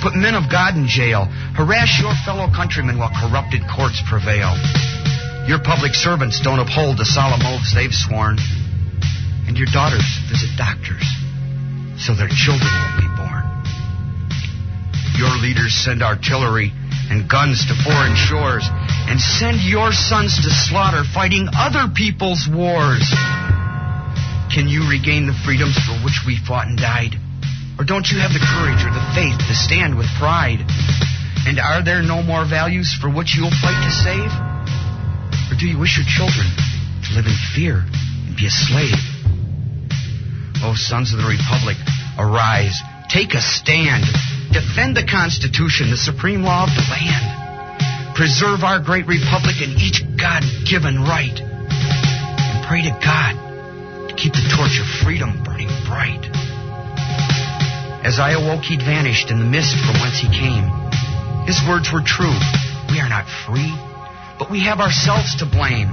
Put men of God in jail. Harass your fellow countrymen while corrupted courts prevail. Your public servants don't uphold the solemn oaths they've sworn. And your daughters visit doctors so their children won't be born. Your leaders send artillery and guns to foreign shores and send your sons to slaughter fighting other people's wars. Can you regain the freedoms for which we fought and died? Or don't you have the courage or the faith to stand with pride? And are there no more values for which you'll fight to save? Or do you wish your children to live in fear and be a slave? O sons of the Republic, arise, take a stand. Defend the Constitution, the supreme law of the land. Preserve our great republic and each God-given right. And pray to God to keep the torch of freedom burning bright. As I awoke, he'd vanished in the mist from whence he came. His words were true. We are not free, but we have ourselves to blame.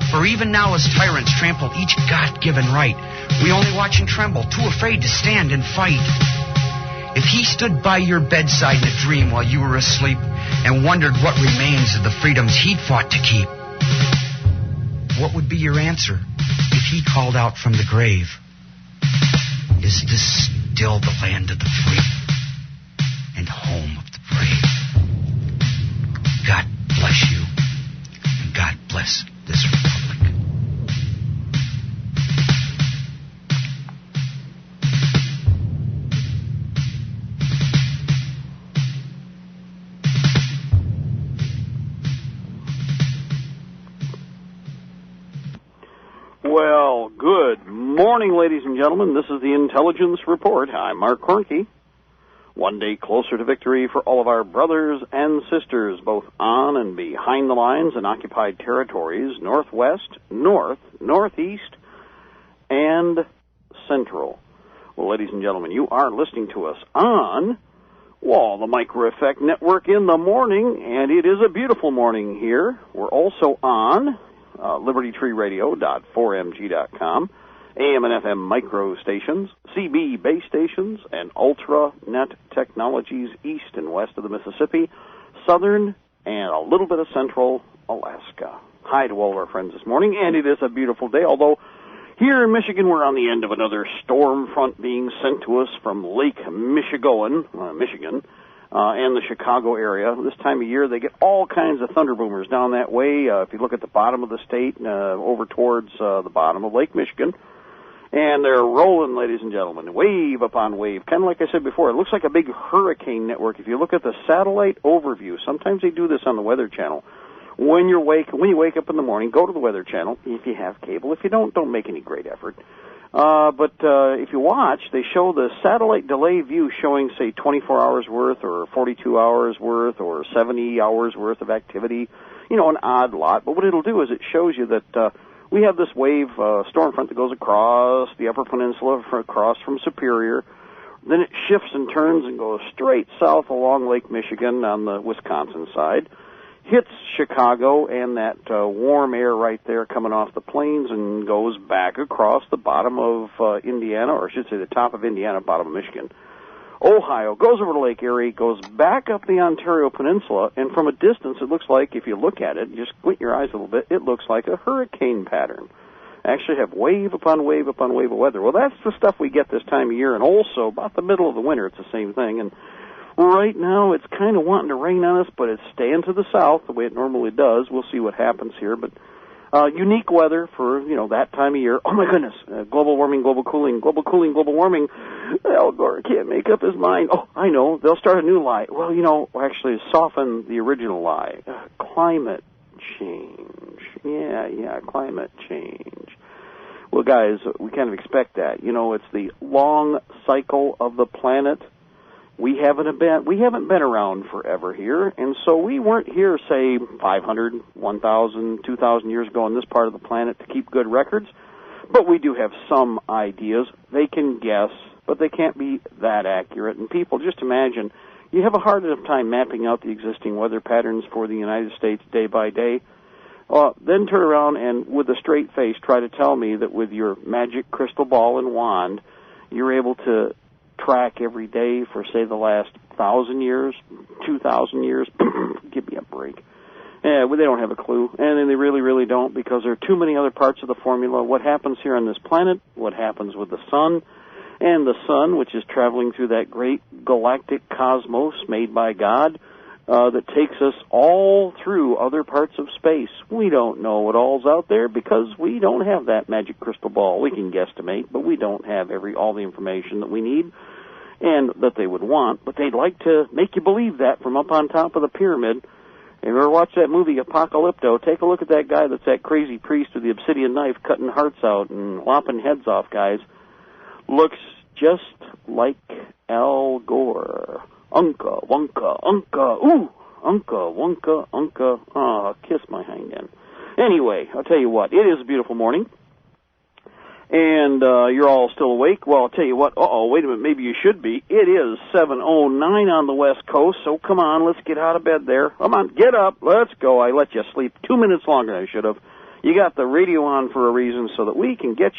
For even now as tyrants trample each God-given right, we only watch and tremble, too afraid to stand and fight. If he stood by your bedside in a dream while you were asleep and wondered what remains of the freedoms he'd fought to keep, what would be your answer if he called out from the grave? Is this still the land of the free and home of the brave? God bless you, and God bless this republic. Well, good morning, ladies and gentlemen. This is the Intelligence Report. I'm Mark Koernke. One day closer to victory for all of our brothers and sisters, both on and behind the lines in occupied territories, Northwest, North, Northeast, and Central. Well, ladies and gentlemen, you are listening to us on, well, the Micro Effect Network in the morning, and it is a beautiful morning here. We're also on LibertyTreeRadio.4mg.com, AM and FM micro stations, CB base stations, and Ultra Net Technologies east and west of the Mississippi, southern, and a little bit of central Alaska. Hi to all of our friends this morning, and it is a beautiful day, although here in Michigan we're on the end of another storm front being sent to us from Lake Michigan, and the Chicago area. This time of year, they get all kinds of thunder boomers down that way. If you look at the bottom of the state, over towards the bottom of Lake Michigan, and they're rolling, ladies and gentlemen, wave upon wave. Kind of like I said before, it looks like a big hurricane network. If you look at the satellite overview, sometimes they do this on the Weather Channel. When you wake up in the morning, go to the Weather Channel. If you have cable, if you don't make any great effort. But if you watch, they show the satellite delay view showing, say, 24 hours worth or 42 hours worth or 70 hours worth of activity, an odd lot. But what it'll do is it shows you that we have this wave storm front that goes across the Upper Peninsula, across from Superior. Then it shifts and turns and goes straight south along Lake Michigan on the Wisconsin side. Hits Chicago and that warm air right there coming off the plains and goes back across the bottom of Indiana, or I should say the top of Indiana, bottom of Michigan. Ohio goes over to Lake Erie, goes back up the Ontario Peninsula, and from a distance it looks like, if you look at it, just squint your eyes a little bit, it looks like a hurricane pattern. Actually have wave upon wave upon wave of weather. Well, that's the stuff we get this time of year, and also about the middle of the winter it's the same thing. And right now, it's kind of wanting to rain on us, but it's staying to the south the way it normally does. We'll see what happens here, but unique weather for, that time of year. Oh, my goodness. Global warming, global cooling, global warming. Al Gore can't make up his mind. Oh, I know. They'll start a new lie. Well, actually soften the original lie. Climate change. Yeah, climate change. Well, guys, we kind of expect that. It's the long cycle of the planet. We haven't been around forever here, and so we weren't here, say, 500, 1,000, 2,000 years ago on this part of the planet to keep good records, but we do have some ideas. They can guess, but they can't be that accurate. And people, just imagine, you have a hard enough time mapping out the existing weather patterns for the United States day by day. Then turn around and, with a straight face, try to tell me that with your magic crystal ball and wand, you're able to track every day for, say, the last 1,000 years, 2,000 years. Give me a break. Yeah, well, they don't have a clue, and they really, really don't, because there are too many other parts of the formula. What happens here on this planet, what happens with the sun, and the sun, which is traveling through that great galactic cosmos made by God, that takes us all through other parts of space. We don't know what all's out there because we don't have that magic crystal ball. We can guesstimate, but we don't have all the information that we need and that they would want. But they'd like to make you believe that from up on top of the pyramid. If you ever watch that movie Apocalypto, take a look at that guy that's that crazy priest with the obsidian knife cutting hearts out and lopping heads off guys. Looks just like Al Gore. Unka, wunka, unka, ooh, unka, wunka, unka, kiss my hangin'. Anyway, I'll tell you what, it is a beautiful morning, and you're all still awake. Well, I'll tell you what, wait a minute, maybe you should be. It is 7:09 on the West Coast, so come on, let's get out of bed there. Come on, get up, let's go. I let you sleep 2 minutes longer than I should have. You got the radio on for a reason so that we can get you